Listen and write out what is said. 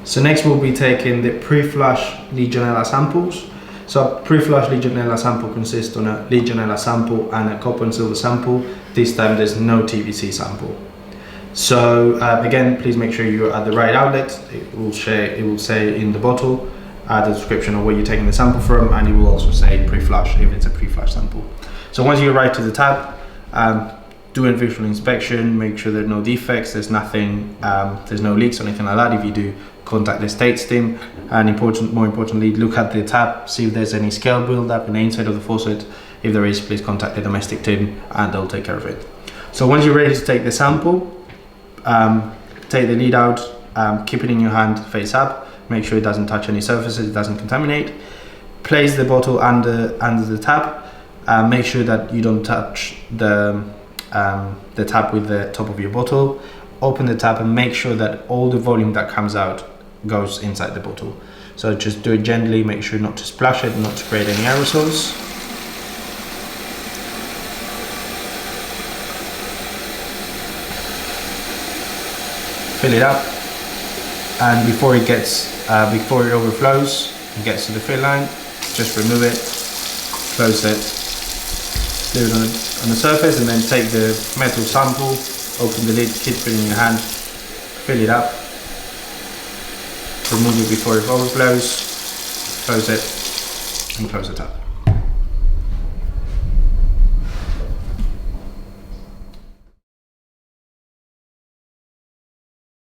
So next we'll be taking the Pre Flush Legionella samples. So Pre Flush Legionella sample consists on a Legionella sample and a copper and silver sample. This time there's no TBC sample. So again, please make sure you're at the right outlet. It will say in the bottle the description of where you're taking the sample from, and it will also say pre-flush if it's a pre-flush sample. So once you arrive to the tab, do a visual inspection, make sure there are no defects, there's nothing, there's no leaks or anything like that. If you do, contact the estates team, and more importantly, look at the tab, see if there's any scale build-up in the inside of the faucet. If there is, please contact the domestic team and they'll take care of it. So once you're ready to take the sample, take the lid out, keep it in your hand face up, make sure it doesn't touch any surfaces, it doesn't contaminate. Place the bottle under the tap, make sure that you don't touch the tap with the top of your bottle. Open the tap and make sure that all the volume that comes out goes inside the bottle. So just do it gently, make sure not to splash it, not to create any aerosols. Fill it up, and before it overflows and gets to the fill line, just remove it, close it, leave it on the surface, and then take the metal sample, open the lid, keep it in your hand, fill it up, remove it before it overflows, close it, and close the tap.